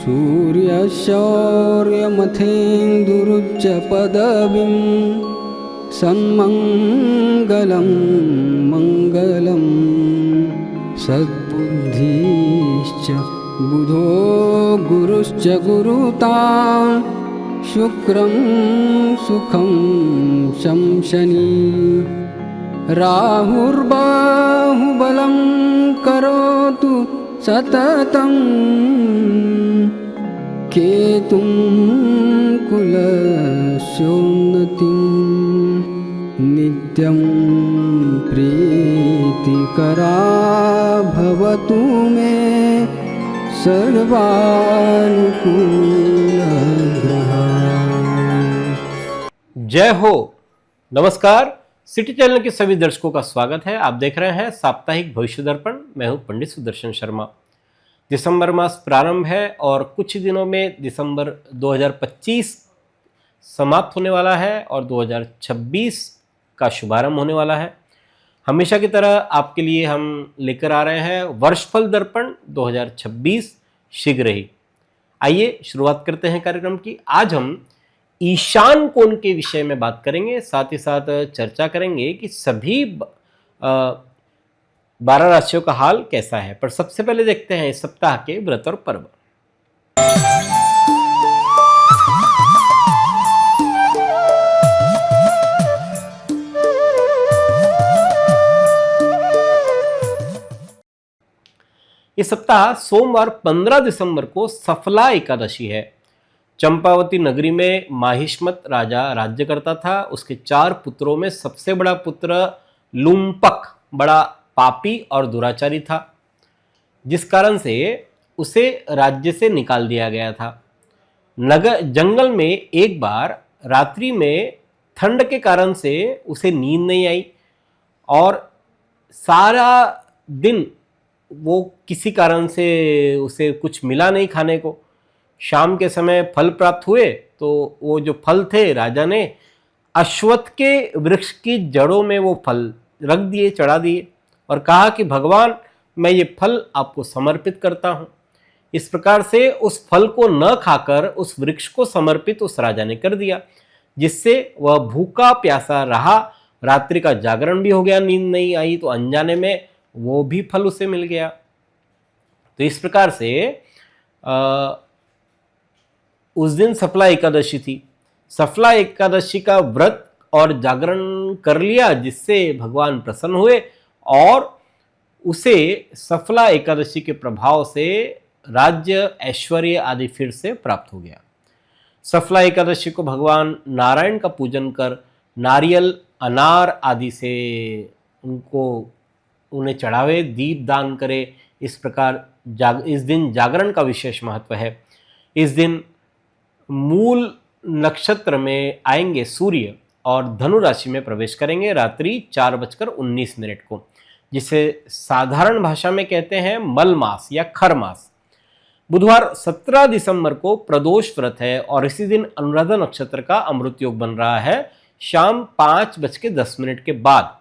सूर्यशौर्यमथेन्दुरुच्च पदवीं सन्मङ्गलं मङ्गलं सद्बुद्धिश्च बुधो गुरुश्च गुरुतां शुक्रं सुखं शंशनी राहुर्बाहुबलं करोतु सततं केतुं कुलस्योन्नतिं नित्यं प्रीतिकरा भवतु मे सर्वानुकूलग्रहा। जय हो। नमस्कार, सिटी चैनल के सभी दर्शकों का स्वागत है। आप देख रहे हैं साप्ताहिक भविष्य दर्पण। मैं हूं पंडित सुदर्शन शर्मा। दिसंबर मास प्रारंभ है और कुछ दिनों में दिसंबर 2025 समाप्त होने वाला है और 2026 का शुभारंभ होने वाला है। हमेशा की तरह आपके लिए हम लेकर आ रहे हैं वर्षफल दर्पण 2026 शीघ्र ही। आइए शुरुआत करते हैं कार्यक्रम की। आज हम ईशान कोण के विषय में बात करेंगे, साथ ही साथ चर्चा करेंगे कि सभी 12 राशियों का हाल कैसा है। पर सबसे पहले देखते हैं इस सप्ताह के व्रत और पर्व। इस सप्ताह सोमवार 15 दिसंबर को सफला एकादशी है। चंपावती नगरी में माहिष्मत राजा राज्य करता था। उसके 4 पुत्रों में सबसे बड़ा पुत्र लुम्पक बड़ा पापी और दुराचारी था, जिस कारण से उसे राज्य से निकाल दिया गया था। जंगल में एक बार रात्रि में ठंड के कारण से उसे नींद नहीं आई और सारा दिन वो किसी कारण से उसे कुछ मिला नहीं खाने को। शाम के समय फल प्राप्त हुए तो वो जो फल थे राजा ने अश्वत्थ के वृक्ष की जड़ों में वो फल रख दिए, चढ़ा दिए और कहा कि भगवान, मैं ये फल आपको समर्पित करता हूँ। इस प्रकार से उस फल को न खाकर उस वृक्ष को समर्पित उस राजा ने कर दिया, जिससे वह भूखा प्यासा रहा। रात्रि का जागरण भी हो गया, नींद नहीं आई, तो अनजाने में वो भी फल उसे मिल गया। तो इस प्रकार से उस दिन सफला एकादशी थी। सफला एकादशी का व्रत और जागरण कर लिया, जिससे भगवान प्रसन्न हुए और उसे सफला एकादशी के प्रभाव से राज्य, ऐश्वर्य आदि फिर से प्राप्त हो गया। सफला एकादशी को भगवान नारायण का पूजन कर नारियल, अनार आदि से उन्हें चढ़ावे, दीप दान करे। इस प्रकार इस दिन जागरण का विशेष महत्व है। इस दिन मूल नक्षत्र में आएंगे सूर्य और धनु राशि में प्रवेश करेंगे रात्रि 4:19 को, जिसे साधारण भाषा में कहते हैं मल मास या खर मास। बुधवार 17 दिसंबर को प्रदोष व्रत है और इसी दिन अनुराधा नक्षत्र का अमृत योग बन रहा है शाम 5:10 के बाद।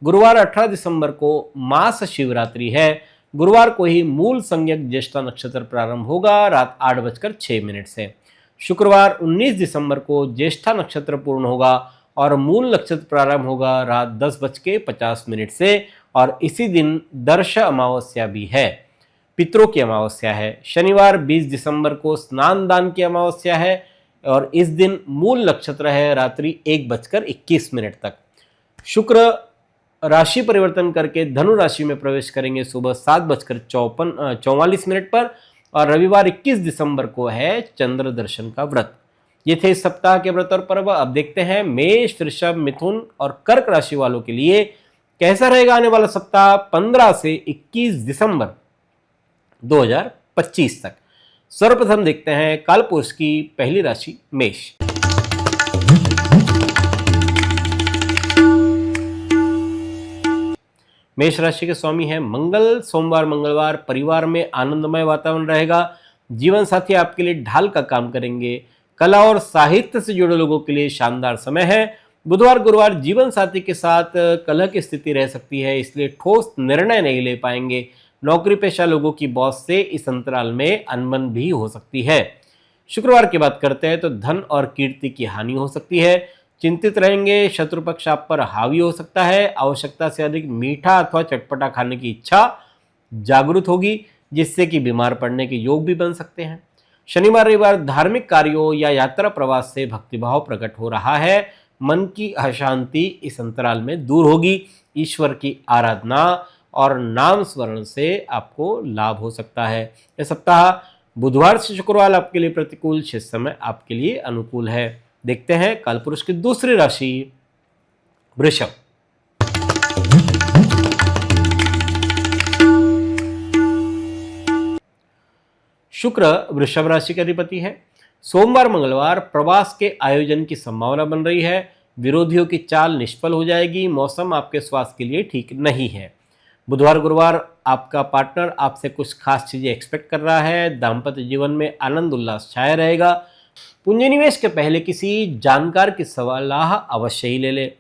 गुरुवार 18 दिसंबर को मास शिवरात्रि है। गुरुवार को ही मूल संज्ञक ज्येष्ठा नक्षत्र प्रारंभ होगा रात 8:06 से। शुक्रवार 19 दिसंबर को ज्येष्ठा नक्षत्र पूर्ण होगा और मूल नक्षत्र प्रारंभ होगा रात 10:50 से और इसी दिन दर्श अमावस्या भी है, पितरों की अमावस्या है। शनिवार 20 दिसंबर को स्नान दान की अमावस्या है और इस दिन मूल नक्षत्र है रात्रि 1:21 तक। शुक्र राशि परिवर्तन करके धनु राशि में प्रवेश करेंगे सुबह 7:44 पर और रविवार 21 दिसंबर को है चंद्र दर्शन का व्रत। ये थे इस सप्ताह के व्रत और पर्व। अब देखते हैं मेष, वृषभ, मिथुन और कर्क राशि वालों के लिए कैसा रहेगा आने वाला सप्ताह 15 से 21 दिसंबर 2025 तक। सर्वप्रथम देखते हैं कालपुरुष की पहली राशि मेष। मेष राशि के स्वामी है मंगल। सोमवार मंगलवार परिवार में आनंदमय वातावरण रहेगा। जीवन साथी आपके लिए ढाल का काम करेंगे। कला और साहित्य से जुड़े लोगों के लिए शानदार समय है। बुधवार गुरुवार जीवन साथी के साथ कलह की स्थिति रह सकती है, इसलिए ठोस निर्णय नहीं ले पाएंगे। नौकरी पेशा लोगों की बॉस से इस अंतराल में अनबन भी हो सकती है। शुक्रवार की बात करते हैं तो धन और कीर्ति की हानि हो सकती है। चिंतित रहेंगे, शत्रु पक्ष आप पर हावी हो सकता है। आवश्यकता से अधिक मीठा अथवा चटपटा खाने की इच्छा जागृत होगी, जिससे कि बीमार पड़ने के योग भी बन सकते हैं। शनिवार रविवार धार्मिक कार्यों या यात्रा प्रवास से भक्तिभाव प्रकट हो रहा है। मन की अशांति इस अंतराल में दूर होगी। ईश्वर की आराधना और नाम स्मरण से आपको लाभ हो सकता है। यह सप्ताह बुधवार से शुक्रवार आपके लिए प्रतिकूल, शेष समय आपके लिए अनुकूल है। देखते हैं कालपुरुष की दूसरी राशि वृषभ। शुक्र वृषभ राशि का अधिपति है। सोमवार मंगलवार प्रवास के आयोजन की संभावना बन रही है। विरोधियों की चाल निष्फल हो जाएगी। मौसम आपके स्वास्थ्य के लिए ठीक नहीं है। बुधवार गुरुवार आपका पार्टनर आपसे कुछ खास चीजें एक्सपेक्ट कर रहा है। दाम्पत्य जीवन में आनंद उल्लास छाया रहेगा। पूंजी निवेश के पहले किसी जानकार की सलाह अवश्य ही ले ले।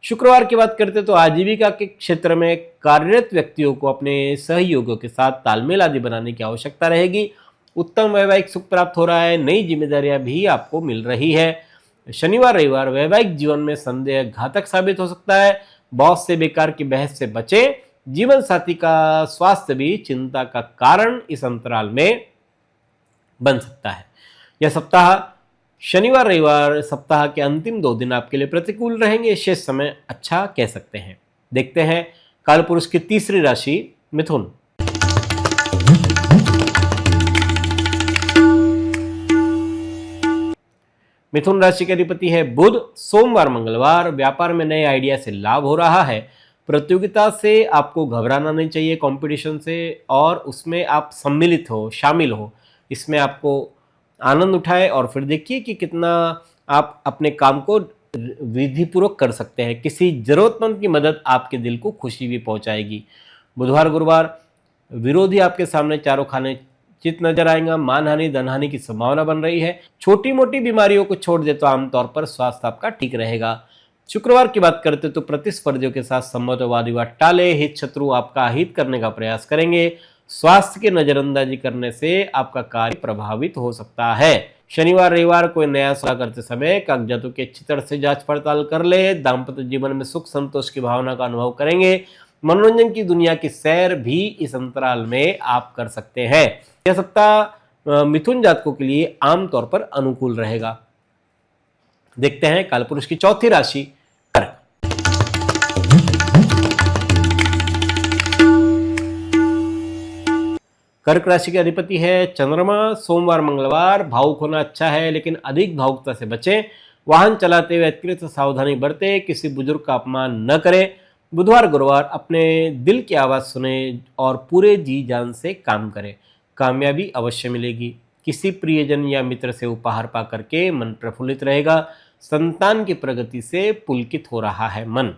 शुक्रवार की बात करते तो आजीविका के क्षेत्र में कार्यरत व्यक्तियों को अपने सहयोगियों के साथ तालमेल आदि बनाने की आवश्यकता रहेगी। उत्तम वैवाहिक सुख प्राप्त हो रहा है। नई जिम्मेदारियां भी आपको मिल रही है। शनिवार रविवार वैवाहिक जीवन में संदेह घातक साबित हो सकता है। बॉस से बेकार की बहस से बचें। जीवन साथी का स्वास्थ्य भी चिंता का कारण इस अंतराल में बन सकता है। यह सप्ताह शनिवार रविवार सप्ताह के अंतिम 2 दिन आपके लिए प्रतिकूल रहेंगे। शेष समय अच्छा कह सकते हैं। देखते हैं कालपुरुष की तीसरी राशि मिथुन। मिथुन राशि के अधिपति है बुध। सोमवार मंगलवार व्यापार में नए आइडिया से लाभ हो रहा है। प्रतियोगिता से आपको घबराना नहीं चाहिए, कंपटीशन से, और उसमें आप सम्मिलित हो, शामिल हो। इसमें आपको आनंद उठाए और फिर देखिए कि कितना आप अपने काम को विधिपूर्वक कर सकते हैं। किसी जरूरतमंद की मदद आपके दिल को खुशी भी पहुंचाएगी। बुधवार गुरुवार विरोधी आपके सामने चारों खाने चित नजर आएगा। मानहानि धनहानि की संभावना बन रही है। छोटी मोटी बीमारियों को छोड़ दे तो आमतौर पर स्वास्थ्य आपका ठीक रहेगा। शुक्रवार की बात करते तो प्रतिस्पर्धियों के साथ संबंध वाद विवाद टाले। हित शत्रु आपका हित करने का प्रयास करेंगे। स्वास्थ्य की नजरअंदाजी करने से आपका कार्य प्रभावित हो सकता है। शनिवार रविवार कोई नया सलाह करते समय कागजातों की अच्छी तरह से जांच पड़ताल कर ले। दाम्पत्य जीवन में सुख संतोष की भावना का अनुभव करेंगे। मनोरंजन की दुनिया की सैर भी इस अंतराल में आप कर सकते हैं। यह सप्ताह मिथुन जातकों के लिए आमतौर पर अनुकूल रहेगा। देखते हैं कालपुरुष की चौथी राशि कर्क। कर्क राशि के अधिपति है चंद्रमा। सोमवार मंगलवार भावुक होना अच्छा है, लेकिन अधिक भावुकता से बचें। वाहन चलाते हुए अत्यंत सावधानी बरतें। किसी बुजुर्ग का अपमान न करें। बुधवार गुरुवार अपने दिल की आवाज़ सुने और पूरे जी जान से काम करें। कामयाबी अवश्य मिलेगी। किसी प्रियजन या मित्र से उपहार पा करके मन प्रफुल्लित रहेगा। संतान की प्रगति से पुलकित हो रहा है मन।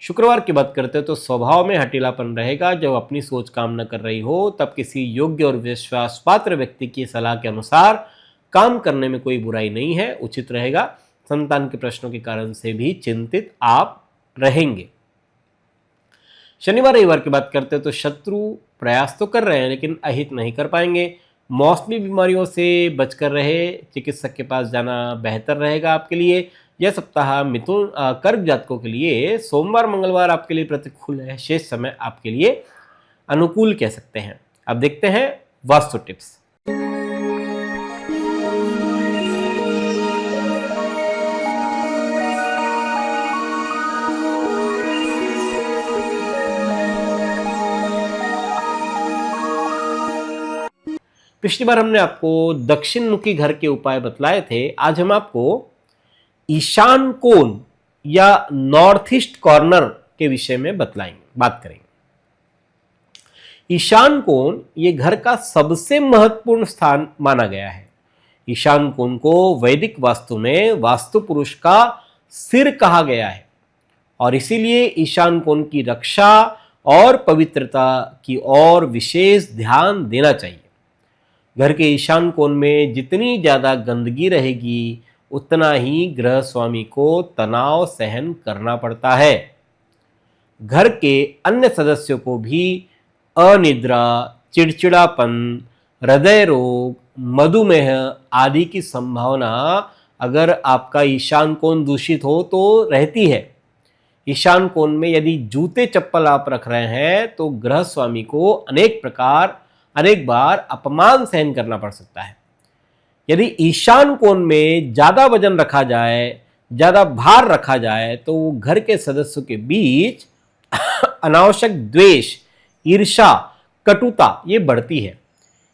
शुक्रवार की बात करते हैं तो स्वभाव में हठीलापन रहेगा। जब अपनी सोच काम न कर रही हो तब किसी योग्य और विश्वास पात्र व्यक्ति की सलाह के अनुसार काम करने में कोई बुराई नहीं है, उचित रहेगा। संतान के प्रश्नों के कारण से भी चिंतित आप रहेंगे। शनिवार रविवार की बात करते हैं तो शत्रु प्रयास तो कर रहे हैं लेकिन अहित नहीं कर पाएंगे। मौसमी बीमारियों से बचकर रहे। चिकित्सक के पास जाना बेहतर रहेगा आपके लिए। यह सप्ताह मिथुन कर्क जातकों के लिए सोमवार मंगलवार आपके लिए प्रतिकूल है। शेष समय आपके लिए अनुकूल कह सकते हैं। अब देखते हैं वास्तु टिप्स। पिछली बार हमने आपको दक्षिण मुखी घर के उपाय बतलाए थे। आज हम आपको ईशान कोण या नॉर्थ ईस्ट कॉर्नर के विषय में बात करेंगे। ईशान कोण ये घर का सबसे महत्वपूर्ण स्थान माना गया है। ईशान कोण को वैदिक वास्तु में वास्तु पुरुष का सिर कहा गया है और इसीलिए ईशान कोण की रक्षा और पवित्रता की ओर विशेष ध्यान देना चाहिए। घर के ईशान कोण में जितनी ज्यादा गंदगी रहेगी उतना ही गृह स्वामी को तनाव सहन करना पड़ता है। घर के अन्य सदस्यों को भी अनिद्रा, चिड़चिड़ापन, हृदय रोग, मधुमेह आदि की संभावना अगर आपका ईशान कोण दूषित हो तो रहती है। ईशान कोण में यदि जूते चप्पल आप रख रहे हैं तो ग्रह स्वामी को अनेक बार अपमान सहन करना पड़ सकता है। यदि ईशान कोण में ज्यादा वजन रखा जाए, ज्यादा भार रखा जाए तो वो घर के सदस्यों के बीच अनावश्यक द्वेष, ईर्ष्या, कटुता ये बढ़ती है।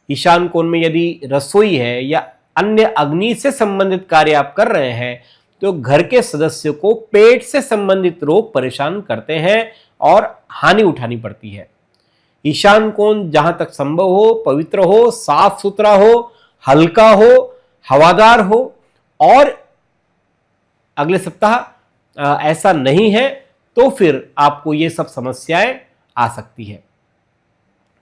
ईशान कोण में यदि रसोई है या अन्य अग्नि से संबंधित कार्य आप कर रहे हैं तो घर के सदस्यों को पेट से संबंधित रोग परेशान करते हैं और हानि उठानी पड़ती है। ईशान कोण जहां तक संभव हो पवित्र हो, साफ सुथरा हो, हल्का हो, हवादार हो, और अगले सप्ताह ऐसा नहीं है तो फिर आपको ये सब समस्याएं आ सकती है।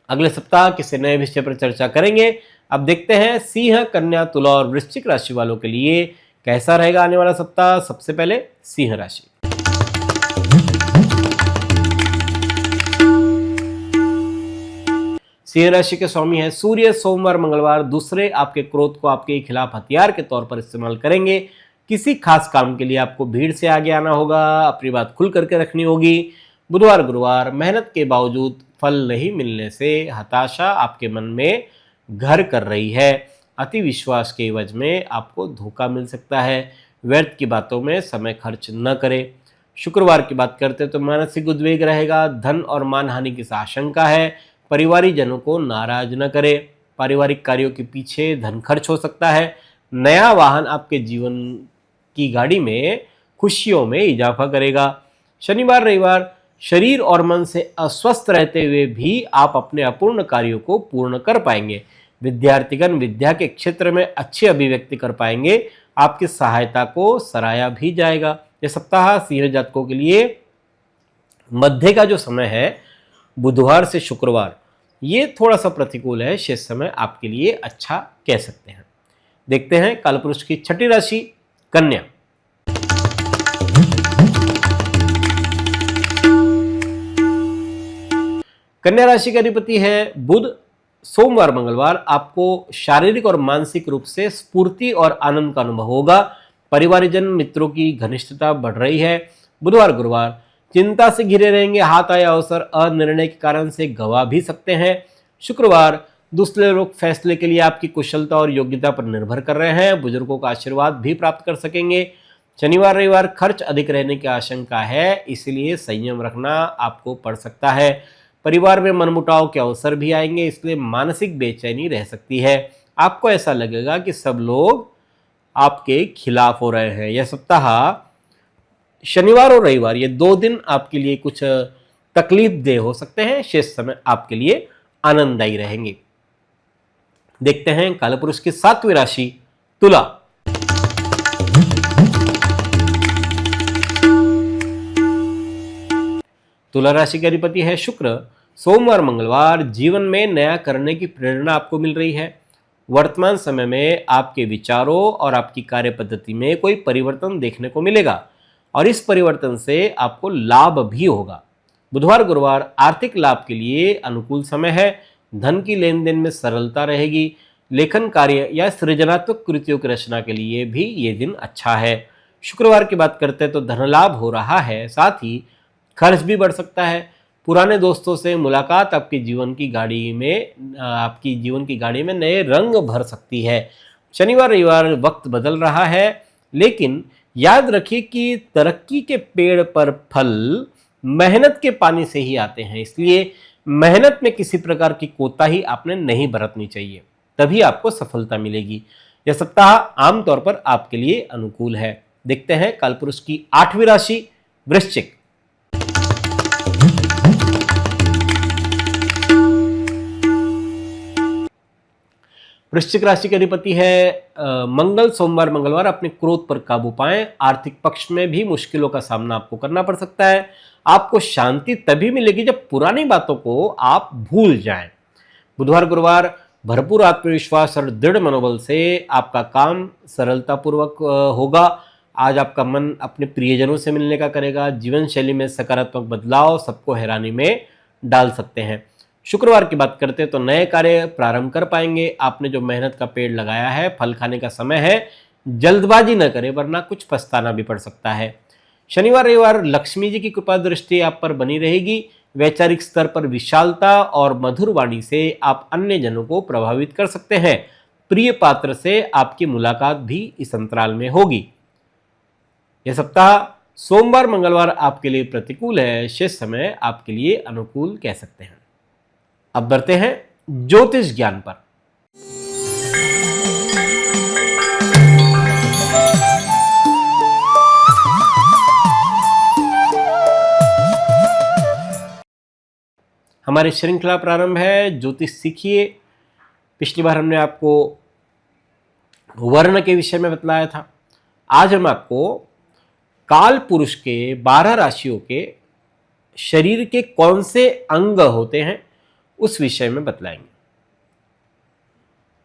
अगले सप्ताह किसी नए विषय पर चर्चा करेंगे। अब देखते हैं सिंह, कन्या, तुला और वृश्चिक राशि वालों के लिए कैसा रहेगा आने वाला सप्ताह। सबसे पहले सिंह राशि। सिंह राशि के स्वामी है सूर्य। सोमवार मंगलवार दूसरे आपके क्रोध को आपके खिलाफ हथियार के तौर पर इस्तेमाल करेंगे। किसी खास काम के लिए आपको भीड़ से आगे आना होगा, अपनी बात खुल करके रखनी होगी। बुधवार गुरुवार मेहनत के बावजूद फल नहीं मिलने से हताशा आपके मन में घर कर रही है। अति विश्वास के एवज में आपको धोखा मिल सकता है। व्यर्थ की बातों में समय खर्च न करें। शुक्रवार की बात करते तो मानसिक उद्वेग रहेगा। धन और मान हानि की आशंका है। परिवारिक जनों को नाराज न करें। पारिवारिक कार्यों के पीछे धन खर्च हो सकता है। नया वाहन आपके जीवन की गाड़ी में खुशियों में इजाफा करेगा। शनिवार रविवार शरीर और मन से अस्वस्थ रहते हुए भी आप अपने अपूर्ण कार्यों को पूर्ण कर पाएंगे। विद्यार्थीगण विद्या के क्षेत्र में अच्छी अभिव्यक्ति कर पाएंगे। आपकी सहायता को सराहा भी जाएगा। यह सप्ताह सिंह जातकों के लिए मध्य का जो समय है बुधवार से शुक्रवार, ये थोड़ा सा प्रतिकूल है। शेष समय आपके लिए अच्छा कह सकते हैं। देखते हैं कालपुरुष की छठी राशि कन्या। कन्या राशि का अधिपति है बुध। सोमवार मंगलवार आपको शारीरिक और मानसिक रूप से स्फूर्ति और आनंद का अनुभव होगा। परिवारजन मित्रों की घनिष्ठता बढ़ रही है। बुधवार गुरुवार चिंता से घिरे रहेंगे। हाथ आया अवसर अनिर्णय के कारण से गवा भी सकते हैं। शुक्रवार दूसरे लोग फैसले के लिए आपकी कुशलता और योग्यता पर निर्भर कर रहे हैं। बुजुर्गों का आशीर्वाद भी प्राप्त कर सकेंगे। शनिवार रविवार खर्च अधिक रहने की आशंका है, इसलिए संयम रखना आपको पड़ सकता है। परिवार में मनमुटाव के अवसर भी आएंगे, इसलिए मानसिक बेचैनी रह सकती है। आपको ऐसा लगेगा कि सब लोग आपके खिलाफ हो रहे हैं। यह सप्ताह शनिवार और रविवार ये 2 दिन आपके लिए कुछ तकलीफ देह हो सकते हैं। शेष समय आपके लिए आनंददायी रहेंगे। देखते हैं कालपुरुष की 7वीं राशि तुला। तुला राशि के अधिपति है शुक्र। सोमवार मंगलवार जीवन में नया करने की प्रेरणा आपको मिल रही है। वर्तमान समय में आपके विचारों और आपकी कार्य पद्धति में कोई परिवर्तन देखने को मिलेगा और इस परिवर्तन से आपको लाभ भी होगा। बुधवार गुरुवार आर्थिक लाभ के लिए अनुकूल समय है। धन की लेन देन में सरलता रहेगी। लेखन कार्य या सृजनात्मक कृतियों की रचना के लिए भी ये दिन अच्छा है। शुक्रवार की बात करते हैं तो धन लाभ हो रहा है, साथ ही खर्च भी बढ़ सकता है। पुराने दोस्तों से मुलाकात आपकी जीवन की गाड़ी में नए रंग भर सकती है। शनिवार रविवार वक्त बदल रहा है, लेकिन याद रखिए कि तरक्की के पेड़ पर फल मेहनत के पानी से ही आते हैं, इसलिए मेहनत में किसी प्रकार की कोताही आपने नहीं बरतनी चाहिए, तभी आपको सफलता मिलेगी। यह सप्ताह आमतौर पर आपके लिए अनुकूल है। देखते हैं कालपुरुष की 8वीं राशि वृश्चिक। वृश्चिक राशि के अधिपति है मंगल। सोमवार मंगलवार अपने क्रोध पर काबू पाएं। आर्थिक पक्ष में भी मुश्किलों का सामना आपको करना पड़ सकता है। आपको शांति तभी मिलेगी जब पुरानी बातों को आप भूल जाएं। बुधवार गुरुवार भरपूर आत्मविश्वास और दृढ़ मनोबल से आपका काम सरलतापूर्वक होगा। आज आपका मन अपने प्रियजनों से मिलने का करेगा। जीवन शैली में सकारात्मक बदलाव सबको हैरानी में डाल सकते हैं। शुक्रवार की बात करते हैं तो नए कार्य प्रारंभ कर पाएंगे। आपने जो मेहनत का पेड़ लगाया है, फल खाने का समय है। जल्दबाजी न करें वरना कुछ पछताना भी पड़ सकता है। शनिवार रविवार लक्ष्मी जी की कृपा दृष्टि आप पर बनी रहेगी। वैचारिक स्तर पर विशालता और मधुर वाणी से आप अन्य जनों को प्रभावित कर सकते हैं। प्रिय पात्र से आपकी मुलाकात भी इस अंतराल में होगी। यह सप्ताह सोमवार मंगलवार आपके लिए प्रतिकूल है, शेष समय आपके लिए अनुकूल कह सकते हैं। अब बढ़ते हैं ज्योतिष ज्ञान पर। हमारी श्रृंखला प्रारंभ है ज्योतिष सीखिए। पिछली बार हमने आपको वर्ण के विषय में बतलाया था। आज हम आपको काल पुरुष के 12 राशियों के शरीर के कौन से अंग होते हैं उस विषय में बतलाएंगे।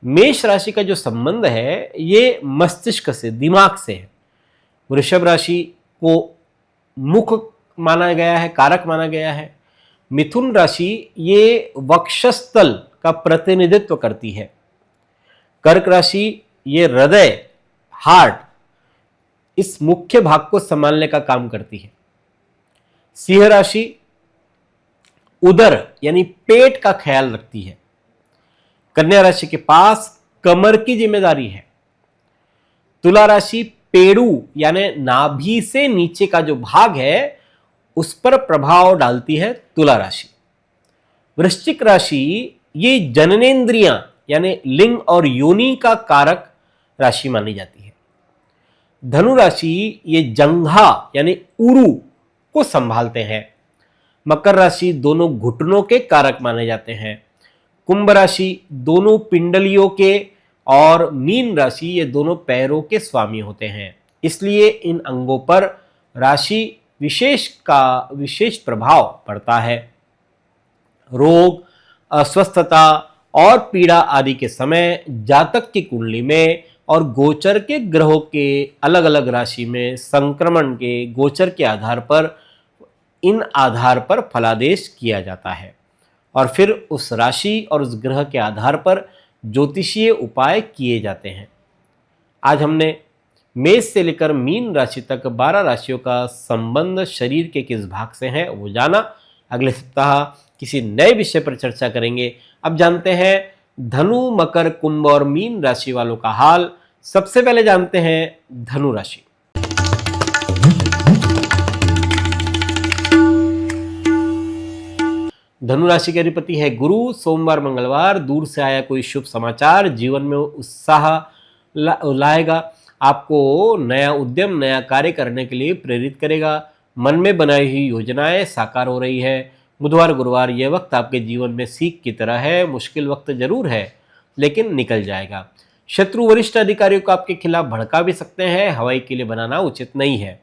मेष राशि का जो संबंध है ये मस्तिष्क से, दिमाग से है। वृषभ राशि को मुख माना गया है, कारक माना गया है। मिथुन राशि ये वक्षस्थल का प्रतिनिधित्व करती है। कर्क राशि ये हृदय, हार्ट, इस मुख्य भाग को संभालने का काम करती है। सिंह राशि उदर यानी पेट का ख्याल रखती है। कन्या राशि के पास कमर की जिम्मेदारी है। तुला राशि पेड़ू यानी नाभि से नीचे का जो भाग है उस पर प्रभाव डालती है तुला राशि। वृश्चिक राशि ये जननेंद्रियां यानी लिंग और योनि का कारक राशि मानी जाती है। धनु राशि ये जंघा यानी उरु को संभालते हैं। मकर राशि दोनों घुटनों के कारक माने जाते हैं। कुंभ राशि दोनों पिंडलियों के और मीन राशि ये दोनों पैरों के स्वामी होते हैं। इसलिए इन अंगों पर राशि विशेष का विशेष प्रभाव पड़ता है। रोग, अस्वस्थता और पीड़ा आदि के समय जातक की कुंडली में और गोचर के ग्रहों के अलग अलग राशि में संक्रमण के गोचर के आधार पर इन आधार पर फलादेश किया जाता है और फिर उस राशि और उस ग्रह के आधार पर ज्योतिषीय उपाय किए जाते हैं। आज हमने मेष से लेकर मीन राशि तक 12 राशियों का संबंध शरीर के किस भाग से है वो जाना। अगले सप्ताह किसी नए विषय पर चर्चा करेंगे। अब जानते हैं धनु, मकर, कुंभ और मीन राशि वालों का हाल। सबसे पहले जानते हैं धनु राशि। धनु राशि के अधिपति है गुरु। सोमवार मंगलवार दूर से आया कोई शुभ समाचार जीवन में उत्साह लाएगा। आपको नया उद्यम, नया कार्य करने के लिए प्रेरित करेगा। मन में बनाई हुई योजनाएं साकार हो रही है। बुधवार गुरुवार यह वक्त आपके जीवन में सीख की तरह है। मुश्किल वक्त जरूर है लेकिन निकल जाएगा। शत्रु वरिष्ठ अधिकारियों को आपके खिलाफ भड़का भी सकते हैं। हवाई के लिए बनाना उचित नहीं है।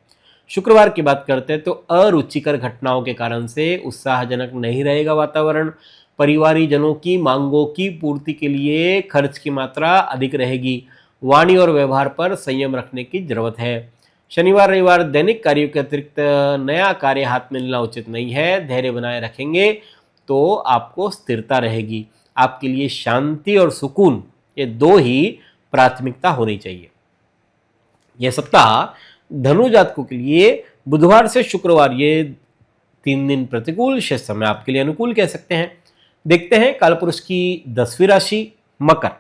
शुक्रवार की बात करते हैं तो अरुचिकर घटनाओं के कारण से उत्साहजनक नहीं रहेगा वातावरण। परिवारी जनों की मांगों की पूर्ति के लिए खर्च की मात्रा अधिक रहेगी। वाणी और व्यवहार पर संयम रखने की जरूरत है। शनिवार रविवार दैनिक कार्यों के अतिरिक्त नया कार्य हाथ में लेना उचित नहीं है। धैर्य बनाए रखेंगे तो आपको स्थिरता रहेगी। आपके लिए शांति और सुकून ये दो ही प्राथमिकता होनी चाहिए। यह सप्ताह धनु जातकों के लिए बुधवार से शुक्रवार ये 3 दिन प्रतिकूल, शेष समय आपके लिए अनुकूल कह सकते हैं। देखते हैं कालपुरुष की 10वीं राशि मकर।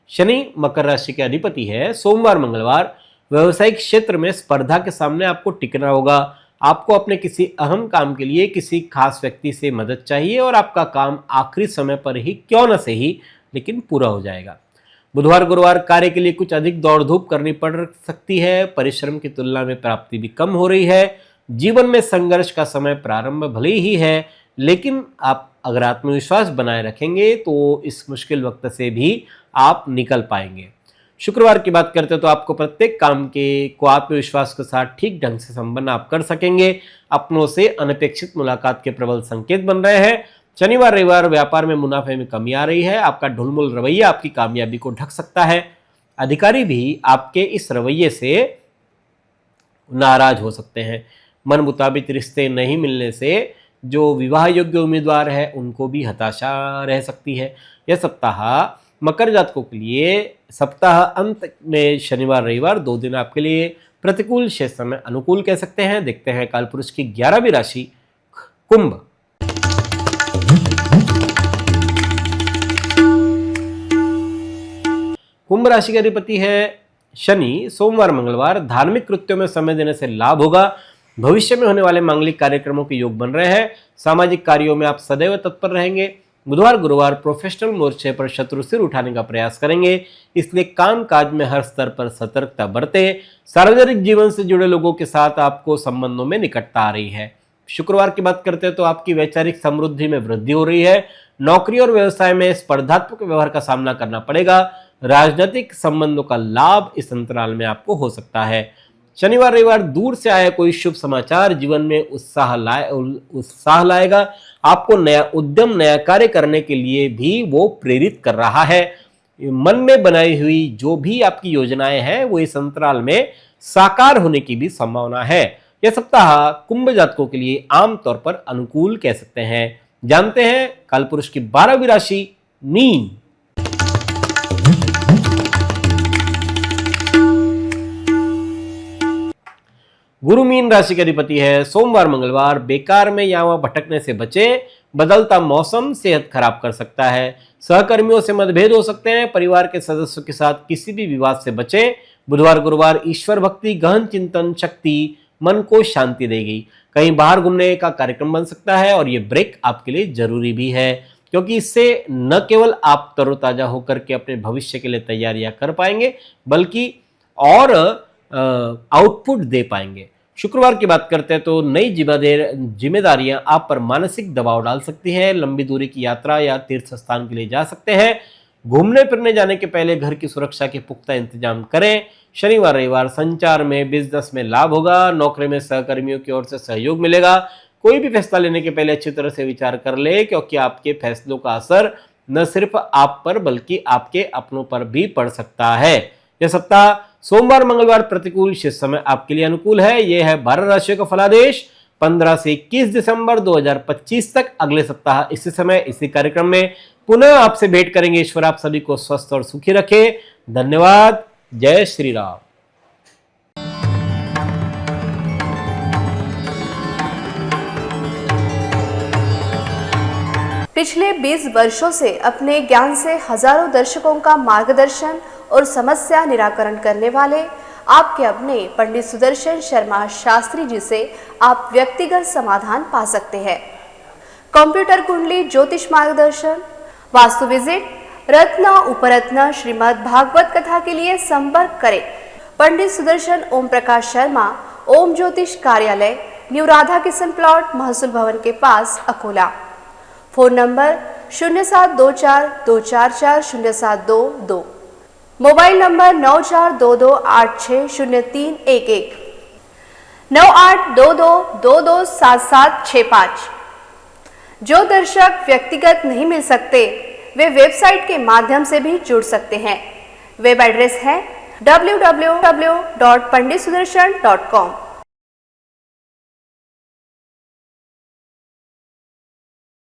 शनि मकर राशि के अधिपति है। सोमवार मंगलवार व्यवसायिक क्षेत्र में स्पर्धा के सामने आपको टिकना होगा। आपको अपने किसी अहम काम के लिए किसी खास व्यक्ति से मदद चाहिए और आपका काम आखिरी समय पर ही क्यों न सही लेकिन पूरा हो जाएगा। बुधवार गुरुवार कार्य के लिए कुछ अधिक दौड़ धूप करनी पड़ सकती है। परिश्रम की तुलना में प्राप्ति भी कम हो रही है। जीवन में संघर्ष का समय प्रारंभ भले ही है लेकिन आप अगर आत्मविश्वास बनाए रखेंगे तो इस मुश्किल वक्त से भी आप निकल पाएंगे। शुक्रवार की बात करते हैं तो आपको प्रत्येक काम को आत्मविश्वास के साथ ठीक ढंग से संपन्न आप कर सकेंगे। अपनों से अनपेक्षित मुलाकात के प्रबल संकेत बन रहे हैं। शनिवार रविवार व्यापार में मुनाफे में कमी आ रही है। आपका ढुलमुल रवैया आपकी कामयाबी को ढक सकता है। अधिकारी भी आपके इस रवैये से नाराज हो सकते हैं। मन मुताबिक रिश्ते नहीं मिलने से जो विवाह योग्य उम्मीदवार है उनको भी हताशा रह सकती है। यह सप्ताह मकर जातकों के लिए सप्ताह अंत में शनिवार रविवार 2 दिन आपके लिए प्रतिकूल, शेष समय अनुकूल कह सकते हैं। देखते हैं कालपुरुष की 11वीं राशि कुंभ। कुंभ राशि का अधिपति है शनि। सोमवार मंगलवार धार्मिक कृत्यों में समय देने से लाभ होगा। भविष्य में होने वाले मांगलिक कार्यक्रमों के योग बन रहे हैं। सामाजिक कार्यों में आप सदैव तत्पर रहेंगे। बुधवार गुरुवार प्रोफेशनल मोर्चे पर शत्रु सिर उठाने का प्रयास करेंगे, इसलिए काम काज में हर स्तर पर सतर्कता बरतें। सार्वजनिक जीवन से जुड़े लोगों के साथ आपको संबंधों में निकटता आ रही है। शुक्रवार की बात करते हैं तो आपकी वैचारिक समृद्धि में वृद्धि हो रही है। नौकरी और व्यवसाय में स्पर्धात्मक व्यवहार का सामना करना पड़ेगा। राजनीतिक संबंधों का लाभ इस अंतराल में आपको हो सकता है। शनिवार रविवार दूर से आया कोई शुभ समाचार जीवन में उत्साह लाएगा। आपको नया उद्यम, नया कार्य करने के लिए भी वो प्रेरित कर रहा है। मन में बनाई हुई जो भी आपकी योजनाएं हैं वो इस अंतराल में साकार होने की भी संभावना है। यह सप्ताह कुंभ जातकों के लिए आमतौर पर अनुकूल कह सकते हैं। जानते हैं कालपुरुष की 12वीं राशि मीन। गुरु मीन राशि के अधिपति है। सोमवार मंगलवार बेकार में यहाँ वहाँ भटकने से बचें। बदलता मौसम सेहत खराब कर सकता है। सहकर्मियों से मतभेद हो सकते हैं। परिवार के सदस्यों के साथ किसी भी विवाद से बचें। बुधवार गुरुवार ईश्वर भक्ति, गहन चिंतन शक्ति मन को शांति देगी। कहीं बाहर घूमने का कार्यक्रम बन सकता है और ये ब्रेक आपके लिए जरूरी भी है, क्योंकि इससे न केवल आप तरोताजा होकर के अपने भविष्य के लिए तैयारियां कर पाएंगे बल्कि और आउटपुट दे पाएंगे। शुक्रवार की बात करते हैं तो नई जिम्मेदारियां आप पर मानसिक दबाव डाल सकती हैं। लंबी दूरी की यात्रा या तीर्थ स्थान के लिए जा सकते हैं। घूमने फिरने जाने के पहले घर की सुरक्षा के पुख्ता इंतजाम करें। शनिवार रविवार संचार में, बिजनेस में लाभ होगा। नौकरी में सहकर्मियों की ओर से सहयोग मिलेगा। कोई भी फैसला लेने के पहले अच्छी तरह से विचार कर ले, क्योंकि आपके फैसलों का असर न सिर्फ आप पर बल्कि आपके अपनों पर भी पड़ सकता है। यह सप्ताह सोमवार मंगलवार प्रतिकूल, शेष समय आपके लिए अनुकूल है। यह है 12 राशियों का फलादेश 15 से 21 दिसंबर 2025 तक। अगले सप्ताह इसी समय इसी कार्यक्रम में पुनः आपसे भेंट करेंगे। ईश्वर आप सभी को स्वस्थ और सुखी रखे। धन्यवाद। जय श्री राम। पिछले 20 वर्षों से अपने ज्ञान से हजारों दर्शकों का मार्गदर्शन और समस्या निराकरण करने वाले आपके अपने पंडित सुदर्शन शर्मा शास्त्री जी से आप व्यक्तिगत समाधान पा सकते हैं। कंप्यूटर कुंडली ज्योतिष मार्गदर्शन, वास्तु विजिट, रत्न उपरत्न श्रीमद् भागवत कथा के लिए संपर्क करें पंडित सुदर्शन ओम प्रकाश शर्मा, ओम ज्योतिष कार्यालय, न्यू राधा किशन प्लॉट, महसूल भवन के पास, Akola. Phone number 0724244072, mobile number 9422860311, 9822227765। जो दर्शक व्यक्तिगत नहीं मिल सकते वे वेबसाइट के माध्यम से भी जुड़ सकते हैं। वेब एड्रेस है www.panditsudarshan.com।